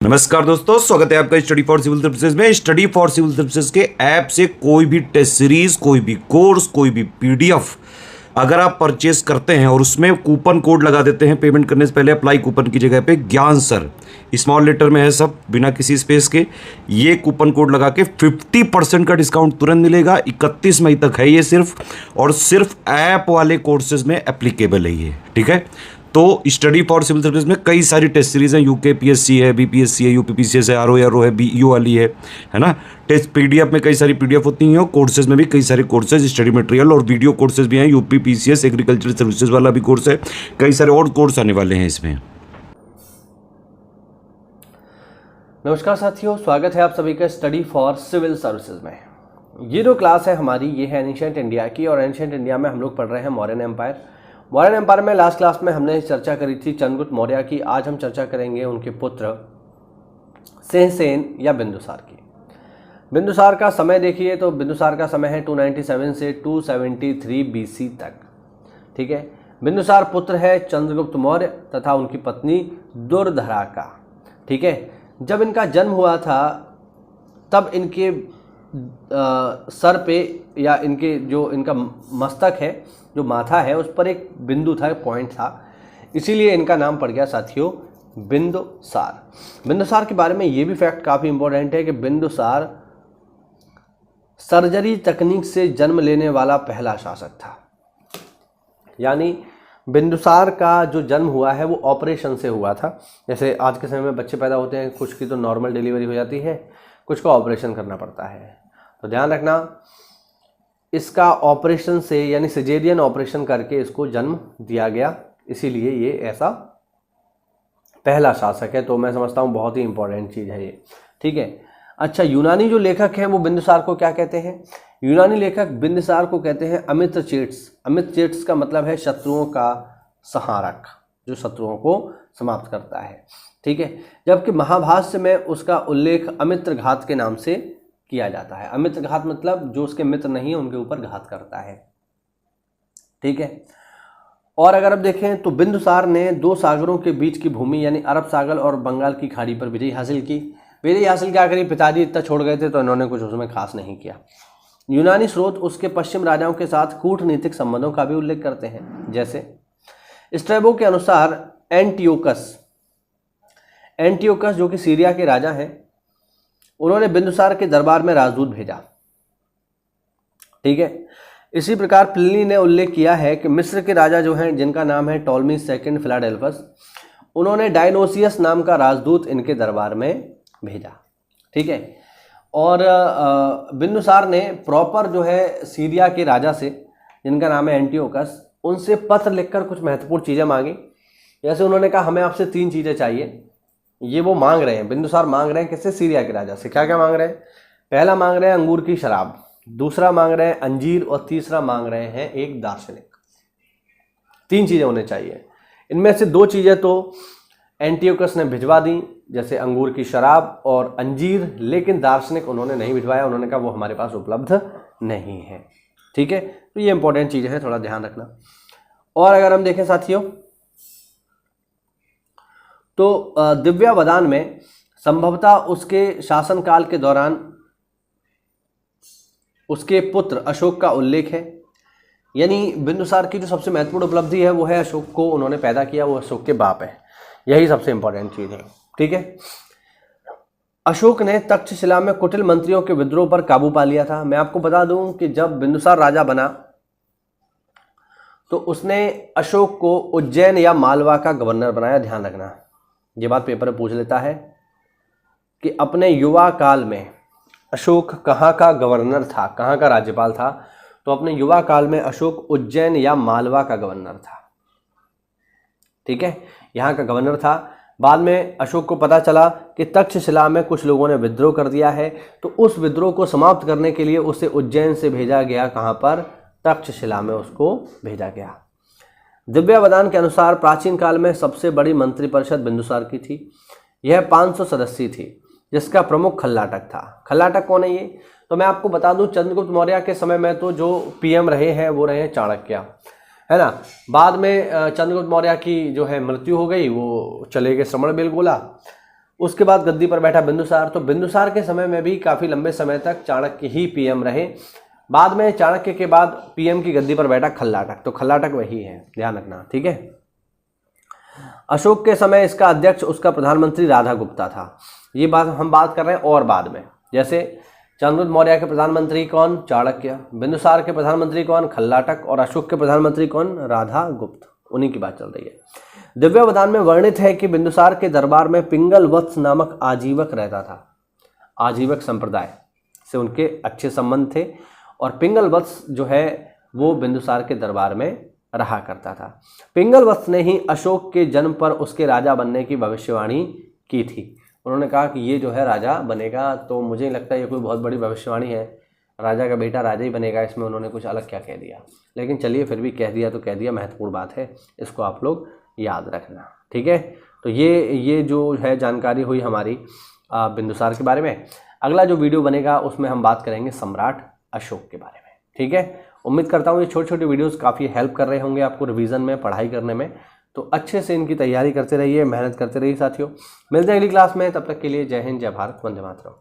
नमस्कार दोस्तों, स्वागत है आपका स्टडी फॉर सिविल सर्विसेज में। स्टडी फॉर सिविल सर्विसेज के ऐप से कोई भी टेस्ट सीरीज, कोई भी कोर्स, कोई भी पीडीएफ अगर आप परचेस करते हैं और उसमें कूपन कोड लगा देते हैं पेमेंट करने से पहले, अप्लाई कूपन की जगह पे ज्ञान सर स्मॉल लेटर में है, सब बिना किसी स्पेस के, ये कूपन कोड लगा के 50% का डिस्काउंट तुरंत मिलेगा। 31 मई तक है ये सिर्फ, और सिर्फ ऐप वाले कोर्सेज में एप्लीकेबल है ये, ठीक है। तो स्टडी फॉर सिविल सर्विस में कई सारी टेस्ट सीरीज हैं, यूकेपीएससी है, बीपीएससी है, यूपीपीसीएस है, आरओ है, बीईओ वाली है ना। टेस्ट पीडीएफ में कई सारी पीडीएफ होती हैं, और कोर्सेज में भी कई सारे कोर्सेज, स्टडी मटेरियल और वीडियो कोर्सेज भी हैं। यूपीपीसीएस एग्रीकल्चर सर्विसेज वाला भी कोर्स है, कई सारे और कोर्स आने वाले हैं इसमें। नमस्कार साथियों, स्वागत है आप सभी का स्टडी फॉर सिविल सर्विसेज में। ये जो क्लास है हमारी, ये है एंशिएंट इंडिया की, और एंशिएंट इंडिया में हम लोग पढ़ रहे हैं मौर्यन एम्पायर। मौर्यन एम्पायर में लास्ट क्लास में हमने चर्चा करी थी चंद्रगुप्त मौर्य की। आज हम चर्चा करेंगे उनके पुत्र सहसेन या बिंदुसार की। बिंदुसार का समय देखिए तो बिंदुसार का समय है 297 से 273 बीसी तक, ठीक है। बिंदुसार पुत्र है चंद्रगुप्त मौर्य तथा उनकी पत्नी दुर्धरा का, ठीक है। जब इनका जन्म हुआ था तब इनके सर पे या इनके जो इनका मस्तक है, जो माथा है, उस पर एक बिंदु था, पॉइंट था, इसीलिए इनका नाम पड़ गया साथियों बिंदुसार। बिंदुसार के बारे में ये भी फैक्ट काफ़ी इंपॉर्टेंट है कि बिंदुसार सर्जरी तकनीक से जन्म लेने वाला पहला शासक था। यानी बिंदुसार का जो जन्म हुआ है वो ऑपरेशन से हुआ था। जैसे आज के समय में बच्चे पैदा होते हैं, कुछ की तो नॉर्मल डिलीवरी हो जाती है, कुछ का ऑपरेशन करना पड़ता है। तो ध्यान रखना, इसका ऑपरेशन से यानी सिजेरियन ऑपरेशन करके इसको जन्म दिया गया, इसीलिए ये ऐसा पहला शासक है। तो मैं समझता हूँ बहुत ही इंपॉर्टेंट चीज़ है ये, ठीक है। अच्छा, यूनानी जो लेखक हैं वो बिंदुसार को क्या कहते हैं? यूनानी लेखक बिंदुसार को कहते हैं अमित्रचेट्स। अमित्रचेट्स का मतलब है शत्रुओं का संहारक, जो शत्रुओं को समाप्त करता है, ठीक है। जबकि महाभाष्य में उसका उल्लेख अमित्रघात के नाम से किया जाता है। अमित्रघात मतलब जो उसके मित्र नहीं है उनके ऊपर घात करता है, ठीक है। और अगर आप देखें तो बिंदुसार ने दो सागरों के बीच की भूमि यानी अरब सागर और बंगाल की खाड़ी पर विजय हासिल की। विजय हासिल क्या करी? पिताजी इतना छोड़ गए थे तो इन्होंने कुछ उसमें खास नहीं किया। यूनानी स्रोत उसके पश्चिम राजाओं के साथ कूटनीतिक संबंधों का भी उल्लेख करते हैं। जैसे स्ट्रैबो के अनुसार एंटियोकस जो कि सीरिया के राजा हैं, उन्होंने बिंदुसार के दरबार में राजदूत भेजा, ठीक है। इसी प्रकार प्लिनी ने उल्लेख किया है कि मिस्र के राजा जो हैं, जिनका नाम है टॉलमी सेकंड फिलाडेल्फस, उन्होंने डायनोसियस नाम का राजदूत इनके दरबार में भेजा, ठीक है। और बिंदुसार ने प्रॉपर जो है सीरिया के राजा से, जिनका नाम है एंटियोकस, उनसे पत्र लिखकर कुछ महत्वपूर्ण चीज़ें मांगी। जैसे उन्होंने कहा हमें आपसे 3 चीज़ें चाहिए। ये वो मांग रहे हैं, बिंदुसार मांग रहे हैं किससे? सीरिया के राजा से। क्या क्या मांग रहे हैं? पहला मांग रहे हैं अंगूर की शराब, दूसरा मांग रहे हैं अंजीर, और तीसरा मांग रहे हैं एक दार्शनिक। 3 चीज़ें होने चाहिए। इनमें से 2 चीज़ें तो एंटियोकस ने भिजवा दी, जैसे अंगूर की शराब और अंजीर, लेकिन दार्शनिक उन्होंने नहीं भिजवाया। उन्होंने कहा वो हमारे पास उपलब्ध नहीं है, ठीक है। तो ये इंपॉर्टेंट चीज़ है, थोड़ा ध्यान रखना। और अगर हम देखें साथियों तो दिव्यावदान में संभवतः उसके शासनकाल के दौरान उसके पुत्र अशोक का उल्लेख है। यानी बिंदुसार की जो सबसे महत्वपूर्ण उपलब्धि है वो है अशोक को उन्होंने पैदा किया, वो अशोक के बाप है। यही सबसे इंपॉर्टेंट चीज़ है, ठीक है। अशोक ने तक्षशिला में कुटिल मंत्रियों के विद्रोह पर काबू पा लिया था। मैं आपको बता दूं कि जब बिंदुसार राजा बना तो उसने अशोक को उज्जैन या मालवा का गवर्नर बनाया। ध्यान रखना, ये बात पेपर में पूछ लेता है कि अपने युवा काल में अशोक कहाँ का गवर्नर था, कहाँ का राज्यपाल था। तो अपने युवा काल में अशोक उज्जैन या मालवा का गवर्नर था, ठीक है, यहाँ का गवर्नर था। बाद में अशोक को पता चला कि तक्षशिला में कुछ लोगों ने विद्रोह कर दिया है, तो उस विद्रोह को समाप्त करने के लिए उसे उज्जैन से भेजा गया। कहाँ पर? तक्षशिला में उसको भेजा गया। दिव्यावदान के अनुसार प्राचीन काल में सबसे बड़ी मंत्रिपरिषद बिंदुसार की थी। यह 500 सदस्यीय थी, जिसका प्रमुख खल्लाटक था। खल्लाटक कौन है ये? तो मैं आपको बता दूं, चंद्रगुप्त मौर्य के समय में तो जो पीएम रहे हैं वो रहे चाणक्य, है ना। बाद में चंद्रगुप्त मौर्य की जो है मृत्यु हो गई, वो चले गए श्रवणबेलगोला। उसके बाद गद्दी पर बैठा बिंदुसार। तो बिंदुसार के समय में भी काफ़ी लंबे समय तक चाणक्य ही पीएम रहे। बाद में चाणक्य के बाद पीएम की गद्दी पर बैठा खल्लाटक। तो खल्लाटक वही है, ध्यान रखना, ठीक है। अशोक के समय इसका अध्यक्ष उसका प्रधानमंत्री राधा गुप्ता था। ये बात हम बात कर रहे हैं और बाद में, जैसे चंद्रगुप्त मौर्य के प्रधानमंत्री कौन? चाणक्य। बिंदुसार के प्रधानमंत्री कौन? खल्लाटक। और अशोक के प्रधानमंत्री कौन? राधा गुप्त। उन्हीं की बात चल रही है। दिव्यावधान में वर्णित है कि बिंदुसार के दरबार में पिंगल वत्स नामक आजीवक रहता था। आजीवक संप्रदाय से उनके अच्छे संबंध थे और पिंगल वत्स जो है वो बिंदुसार के दरबार में रहा करता था। पिंगल वत्स ने ही अशोक के जन्म पर उसके राजा बनने की भविष्यवाणी की थी। उन्होंने कहा कि ये जो है राजा बनेगा, तो मुझे नहीं लगता ये कोई बहुत बड़ी भविष्यवाणी है, राजा का बेटा राजा ही बनेगा। इसमें उन्होंने कुछ अलग क्या कह दिया, लेकिन चलिए फिर भी कह दिया तो कह दिया, महत्वपूर्ण बात है, इसको आप लोग याद रखना, ठीक है। तो ये जो है जानकारी हुई हमारी बिंदुसार के बारे में। अगला जो वीडियो बनेगा उसमें हम बात करेंगे सम्राट अशोक के बारे में, ठीक है। उम्मीद करता हूँ ये छोटे छोटे वीडियोस काफ़ी हेल्प कर रहे होंगे आपको रिवीजन में, पढ़ाई करने में। तो अच्छे से इनकी तैयारी करते रहिए, मेहनत करते रहिए साथियों। मिलते हैं अगली क्लास में, तब तक के लिए जय हिंद, जय भारत, वंदे मातरम।